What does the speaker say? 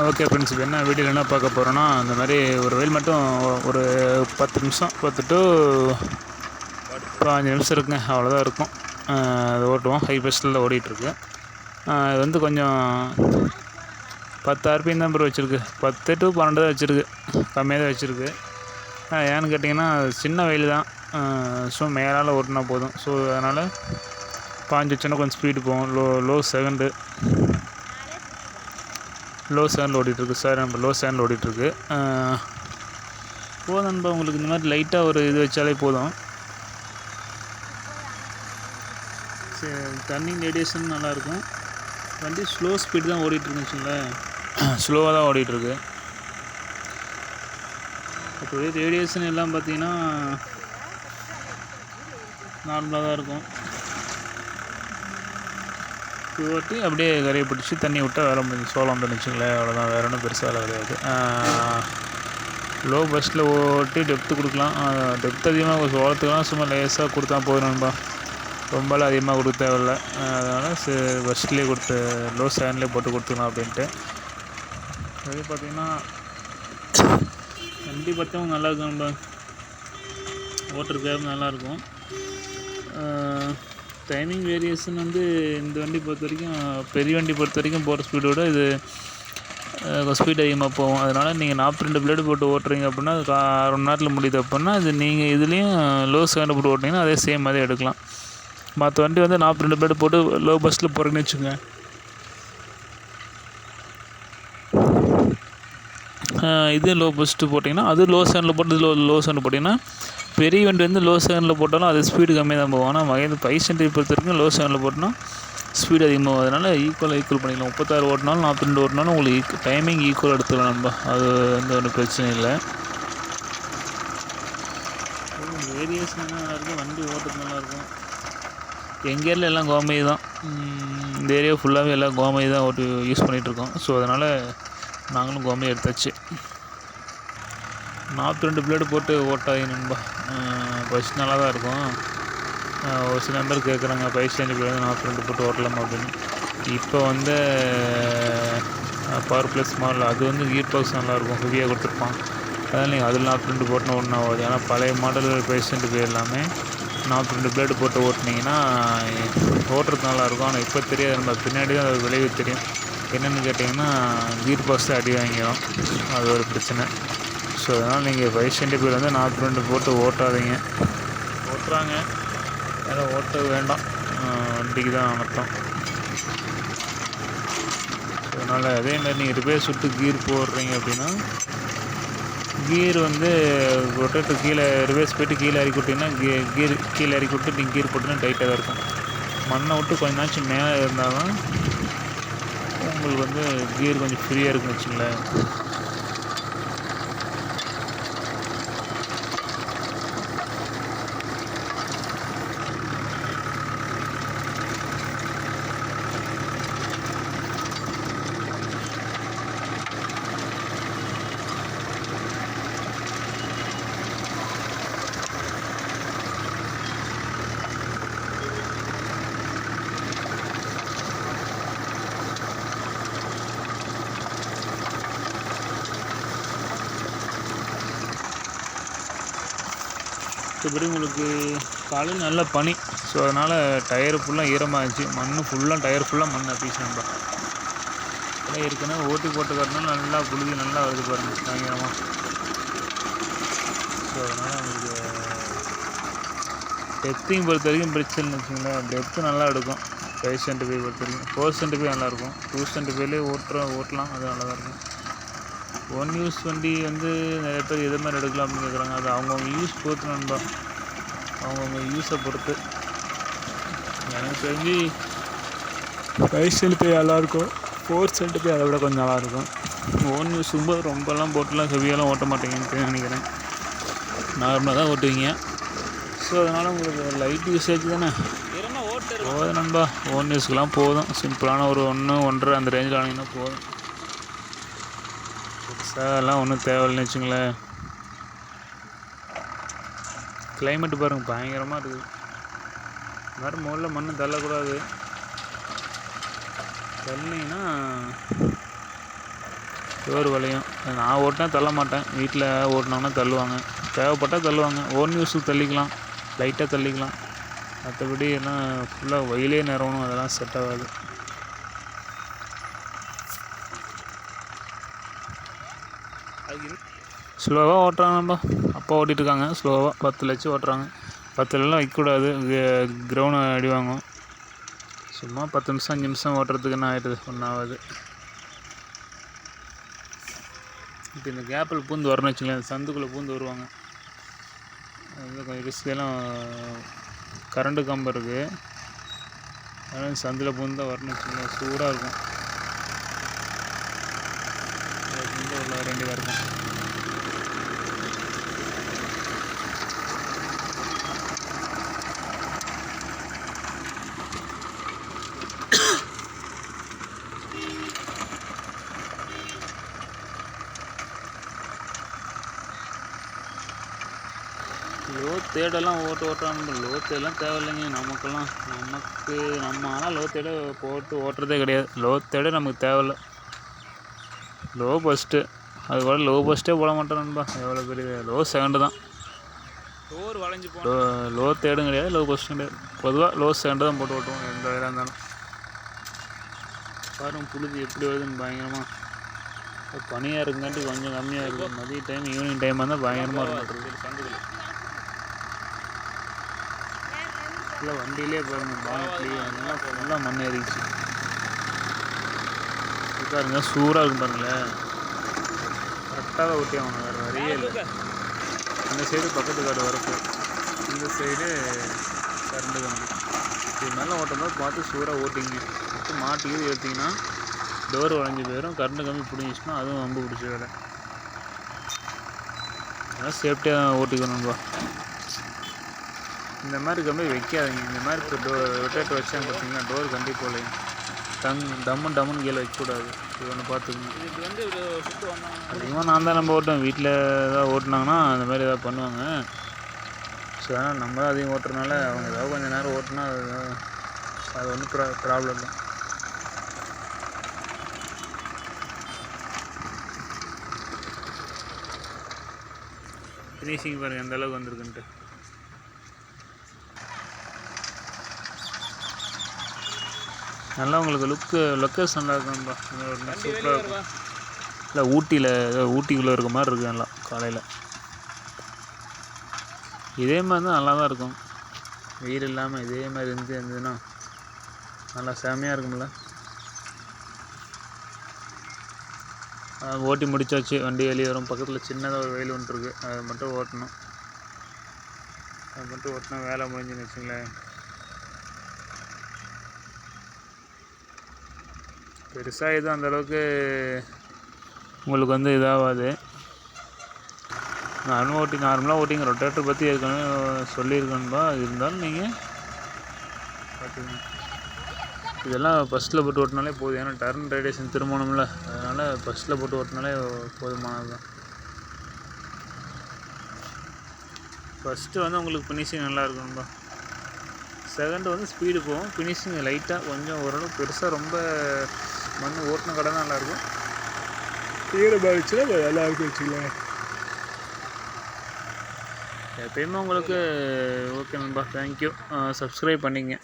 Okay friends, இப்போ என்ன வீடியோவில் என்ன பார்க்க போகிறோன்னா, இந்த மாதிரி ஒரு ரயில் மட்டும் ஒரு 10 நிமிஷம் 10 டு 5 நிமிஷம் இருக்குங்க, அவ்வளோதான் இருக்கும். அது ஓட்டுவோம். ஹை ஃபஸ்ட்டில் ஓடிட்டுருக்கு. இது வந்து கொஞ்சம் 10 ஆர்பிஎம் தான் ப்ரோ வச்சுருக்கு. 10 டு 12 தான் வச்சுருக்கு, கம்மியாக தான் வச்சுருக்கு. ஏன்னு கேட்டிங்கன்னா சின்ன வெயில் தான். ஸோ மேலால் ஓட்டினா போதும். ஸோ அதனால் பாஞ்சு வச்சோன்னா கொஞ்சம் ஸ்பீடு போகும். லோ செகண்டில் ஓடிட்டுருக்கு சார். நம்ம லோ செகண்டில் ஓடிட்டுருக்கு. போதும் நண்பா, உங்களுக்கு இந்த மாதிரி லைட்டாக ஒரு இது வச்சாலே போதும். சரி, டர்னிங் ரேடியேஷன் நல்லாயிருக்கும். வண்டி ஸ்லோ ஸ்பீடு தான் ஓடிட்டுருக்குன்னு வச்சுங்களேன். ஸ்லோவாக தான் ஓடிட்டுருக்கு. அப்போ ரேடியேஷன் எல்லாம் பார்த்தீங்கன்னா நார்மலாக தான் இருக்கும். ஓட்டி அப்படியே கரையை பிடிச்சி தண்ணி விட்டால் வேலை முடிஞ்சு சோளம் வந்து வச்சுங்களேன். அவ்வளோதான், வேறு ஒன்றும் பெருசாக வேலை கிடையாது. லோ பஸ்ட்டில் ஓட்டி டெப்த்து கொடுக்கலாம். டெப்த் அதிகமாக சோளத்துக்கெலாம் சும்மா லேஸாக கொடுத்தா போதும்பா, ரொம்பலாம் அதிகமாக கொடுக்க தேவையில்ல. அதனால் பஸ்ட்லேயே கொடுத்து லோ ஸ்டாண்ட்லேயே போட்டு கொடுத்துக்கலாம் அப்படின்ட்டு. அது பார்த்திங்கன்னா வண்டி பார்த்தவங்க நல்லாயிருக்கும். நம்ம ஓட்டுறதுக்கு நல்லாயிருக்கும். டைமிங் வேரியேஷன் வந்து இந்த வண்டி பொறுத்த வரைக்கும், பெரிய வண்டி பொறுத்த வரைக்கும் போகிற ஸ்பீடோட இது ஸ்பீட் அதிகமாக போகும். அதனால் நீங்கள் 42 பிளேடு போட்டு ஓட்டுறீங்க அப்படின்னா அது 1/2 மணி நேரத்தில் முடியுது அப்படின்னா, இது நீங்கள் இதுலேயும் லோ செகண்ட் போட்டு ஓட்டிங்கன்னா அதே சேம் அதே எடுக்கலாம். மற்ற வண்டி வந்து 42 பிளேடு போட்டு லோ பஸ்ஸில் போகிறீங்கன்னு வச்சுங்க, இது லோ பஸ்ட்டு போட்டிங்கன்னா அது லோ செகண்டில் போட்டு லோ செகண்ட் போட்டிங்கன்னா, பெரிய வண்டி வந்து லோ செகண்டில் போட்டாலும் அது ஸ்பீடு கம்மியாக தான் போகும். ஆனால் மகேந்திர 570 பொறுத்த வரைக்கும் லோ செகண்டில் போட்டோன்னா ஸ்பீடு அதிகமாக. அதனால் ஈக்குவல் பண்ணிக்கலாம். 36 ஓட்டினாலும் 42 ஓட்டினாலும் உங்களுக்கு டைமிங் ஈக்குவல் எடுத்துக்கலாம் நம்ம. அது எந்த ஒரு பிரச்சனையும் இல்லை. வேரியேஷன் என்ன நல்லாயிருக்கும், வண்டி ஓட்டுறது நல்லாயிருக்கும். எங்கள் ஏரியாவில் எல்லாம் கோமை தான். இந்த ஏரியா ஃபுல்லாகவே எல்லாம் கோமை தான் ஓட்டி யூஸ் பண்ணிகிட்ருக்கோம். ஸோ அதனால் நாங்களும் கோமை எடுத்தாச்சு. 42 பிளேடு போட்டு ஓட்டாதீங்க நண்பா. ஃபஸ்ட் நல்லா தான் இருக்கும். ஒரு சில நம்பர் கேட்குறாங்க 570 பிளேடு 42 போட்டு ஓட்டலாமா அப்படின்னு. இப்போ வந்து பவர் ப்ளஸ் மாடல் அது வந்து கீர் பாக்ஸ் நல்லாயிருக்கும், ஹெவியாக கொடுத்துருப்பான். அதனால் நீங்கள் அதில் 42 போட்டுனா ஒன்றா ஆகுது. ஏன்னா பழைய மாடல் 570 எல்லாமே 42 பிளேடு போட்டு ஓட்டினீங்கன்னா ஓட்டுறது நல்லாயிருக்கும். ஆனால் இப்போ தெரியாது, நம்ம பின்னாடி தான் அது விளைவு தெரியும். என்னென்னு கேட்டிங்கன்னா கீர் பாக்ஸ் அடி வாங்கிடும், அது ஒரு பிரச்சனை. ஸோ அதனால் நீங்கள் 570 வந்து 42 போட்டு ஓட்டாதீங்க. ஓட்டுறாங்க, அதனால் ஓட்ட வேண்டாம், வண்டிக்கு தான் அர்த்தம். ஸோ அதனால் அதேமாதிரி நீங்கள் ரிப்பேர் சுட்டு கீர் போடுறீங்க அப்படின்னா, கீர் வந்து ரொட்டேட்டர் கீழே ரிவர்ஸ் போய்ட்டு கீழே இறக்கி விட்டிங்கன்னா கீர் கீழே இறக்கி விட்டு நீங்கள் கீர் போட்டிங்கன்னா டைட்டாக தான் இருக்கும். மண்ணை விட்டு கொஞ்ச நாச்சும் மேலே இருந்தால் தான் உங்களுக்கு வந்து கீர் கொஞ்சம் ஃப்ரீயாக இருக்குன்னு வச்சுங்களேன். மற்றபடி உங்களுக்கு காலையில் நல்லா பனி. ஸோ அதனால் டயரு ஃபுல்லாக ஈரமாகிடுச்சு, மண் ஃபுல்லாக டயர் ஃபுல்லாக மண் அப்பீஸ் நம்ம எல்லாம் இருக்குன்னா ஓட்டி போட்டுக்கிறதுனால நல்லா புழுதி நல்லா வருது பாருங்கள் பயங்கரமாக. ஸோ அதனால் உங்களுக்கு டெப்த்தையும் பொறுத்த வரைக்கும் பிரச்சனைன்னு வச்சுங்களேன். டெப்த்து நல்லா எடுக்கும் 575 பொறுத்த வரைக்கும். 475 நல்லாயிருக்கும். 275 ஓட்டலாம், அது நல்லா தான் இருக்கும். ஒன் யூஸ் வண்டி வந்து நிறைய பேர் எது மாதிரி எடுக்கலாம் அப்படின்னு கேட்குறாங்க. அது அவங்கவுங்க யூஸ் பொறுத்து நண்பா, அவங்கவுங்க யூஸை பொறுத்து. எனக்கு தெரிஞ்சு 575 நல்லாயிருக்கும், 475 அதை விட கொஞ்சம் நல்லாயிருக்கும். ஓன் யூஸ் போது ரொம்பலாம் போட்டுலாம் ஹெவியாலாம் ஓட்ட மாட்டேங்கன்னு நினைக்கிறேன், நார்மலாக தான் ஓட்டுவீங்க. ஸோ அதனால் உங்களுக்கு லைட் யூசேஜ் தானே போதும் நண்பா. ஓன் யூஸ்க்கெலாம் போதும், சிம்பிளான ஒரு 1, 1.5 அந்த ரேஞ்சில் ஆனீங்கன்னா போதும். அதெல்லாம் ஒன்றும் தேவையில்லைன்னு வச்சுங்களேன். கிளைமேட்டு பாருங்கள் பயங்கரமாக இருக்குது. இந்த மாதிரி முதல்ல மண் தள்ளக்கூடாது, தள்ளினீங்கன்னா டோர் வளையும். நான் ஓட்டினா தள்ள மாட்டேன், வீட்டில் ஓட்டினாங்கன்னா தள்ளுவாங்க, தேவைப்பட்டால் தள்ளுவாங்க. ஓன் யூஸுக்கு தள்ளிக்கலாம், லைட்டாக தள்ளிக்கலாம். மற்றபடி எல்லாம் ஃபுல்லாக வெயிலே நிறவணும், அதெல்லாம் செட் ஆகாது. ஸ்லோவாக ஓட்டுறாங்க. நம்ம அப்பா ஓட்டிகிட்ருக்காங்க ஸ்லோவாக, 10 லட்சம் ஓட்டுறாங்க. 10லலாம் வைக்கக்கூடாது, கிரவுண்டு அடி வாங்கும். சும்மா 10 நிமிஷம் 5 நிமிஷம் ஓட்டுறதுக்கு என்ன ஆகிடுது, ஒன்றும் ஆகாது. இப்போ இந்த கேப்பில் பூந்து வரணும்னு வச்சுங்களேன், சந்துக்குள்ளே பூந்து வருவாங்க. அது கொஞ்சம் ரிஸ்கெல்லாம், கரண்ட்டு கம்பம் இருக்குது, அதனால் சந்தில் பூந்து தான் வரணும்னு வச்சுங்களேன், சூடாக இருக்கும். உள்ள வர வேண்டியதாக இருக்கும். லோ தேடெல்லாம் ஓட்டுறாங்க. லோ தேடெல்லாம் தேவையில்லைங்க நமக்கெல்லாம். நம்ம ஆனால் லோ தேட ஓட்டுறதே கிடையாது. லோ தேட நமக்கு தேவையில்ல. லோ ஃபஸ்ட்டு, அது கூட லோ ஃபஸ்ட்டே போட மாட்டோம் நண்பா. எவ்வளோ பெரிய லோ செகண்டு தான். டோர் வளைஞ்சு லோ தேடும் கிடையாது, லோ ஃபஸ்ட்டும் கிடையாது. பொதுவாக லோ செகண்டு தான் போட்டு ஓட்டுவோம் எந்த வேலையாக இருந்தாலும். பாருங்க புழுதி எப்படி வருதுன்னு பயங்கரமாக. பனியாக இருக்குங்காட்டி கொஞ்சம் கம்மியாக இருக்குது. மதிய டைம் ஈவினிங் டைமாக இருந்தால் பயங்கரமாக இருக்கும். ஃபுல்லாக வண்டியிலே பாருங்கள், பானட்லேயே அதெல்லாம் ஃபுல்லாக மண் ஏறிச்சு. பாருங்க சூடாக இருக்கும் பாருங்களேன். கரெக்டாக ஓட்டி ஆகணும், வேறு வரையே இல்லை. இந்த சைடு பக்கத்து காடு வரப்பு, இந்த சைடு கரண்டு கம்பி. இது மேலே ஓட்டும்போது பார்த்து சூடாக ஓட்டிங்க. மாட்டிக்கிது ஏற்றிங்கன்னா டோர் வளைஞ்சி போயிடும், கரண்டு கம்பி பிடிங்கிச்சுன்னா அதுவும் வம்பு பிடிச்ச வேலை. அதனால் சேஃப்டியாக ஓட்டிக்கணும்பா. இந்த மாதிரி கம்பி வைக்காதீங்க. இந்த மாதிரி இப்போ ரொட்டேட்டர் வச்சாங்க பார்த்தீங்கன்னா டோர் கண்டி போலையும் டம்முன்னு கீழே வைக்கக்கூடாது. இது ஒன்று பார்த்துக்கணும். அதிகமாக நான் தான் நம்ம ஓட்டுவேன். வீட்டில் ஏதாவது ஓட்டினாங்கன்னா அந்த மாதிரி ஏதாவது பண்ணுவாங்க. ஸோ அதனால் நம்ம தான் அதிகம் ஓட்டுறதுனால அவங்க ஏதாவது கொஞ்சம் நேரம் ஓட்டினா அது ஒன்றும் ப்ராப்ளம் இல்லை. ஃபினிஷிங் பாருங்கள் எந்த அளவுக்கு வந்திருக்குன்ட்டு. நல்லா உங்களுக்கு லொக்கேஷன் நல்லா இருக்கும்பா, சூப்பராக இருக்கும். இல்லை ஊட்டிக்குள்ளே இருக்க மாதிரி இருக்குது நல்லா. காலையில் இதே மாதிரி தான் நல்லா தான் இருக்கும். வெயில் இல்லாமல் இதே மாதிரி இருந்ததுன்னா நல்லா செமையாக இருக்கும்ல. ஓட்டி முடிச்சாச்சு, வண்டி வெளியே வரும். பக்கத்தில் சின்னதாக ஒரு வெயில் ஒன்று இருக்குது, அதை மட்டும் ஓட்டணும். அதை மட்டும் ஓட்டினா வேலை முடிஞ்சுன்னு வச்சுங்களேன். பெருசாக எதுவும் அந்தளவுக்கு உங்களுக்கு வந்து இதாகாது. நார்மலாக ஓட்டிங்க. ரொட்டேட்டர் பற்றி ஏற்கனவே சொல்லியிருக்கேன்பா, இருந்தாலும் நீங்கள் பார்த்துக்கங்க. இதெல்லாம் ஃபஸ்ட்டில் போட்டு ஓட்டினாலே போதும். ஏன்னா டர்ன் ரேடியேஷன் திரும்பணும்ல, அதனால் ஃபஸ்ட்டில் போட்டு ஓட்டினாலே போதுமானது தான். ஃபஸ்ட்டு வந்து உங்களுக்கு ஃபினிஷிங் நல்லா இருக்கணும்பா. செகண்டு வந்து ஸ்பீடு போகும், ஃபினிஷிங் லைட்டாக கொஞ்சம் ஓரளவு பெருசாக ரொம்ப மண் ஓட்டின கடை தான் நல்லாயிருக்கும். ஈரம் பாதிச்சுன்னா நல்லா இருக்கும் வச்சுக்கலாம். எப்பயுமே உங்களுக்கு ஓகே நண்பா. தேங்க்யூ. சப்ஸ்கிரைப் பண்ணிங்க.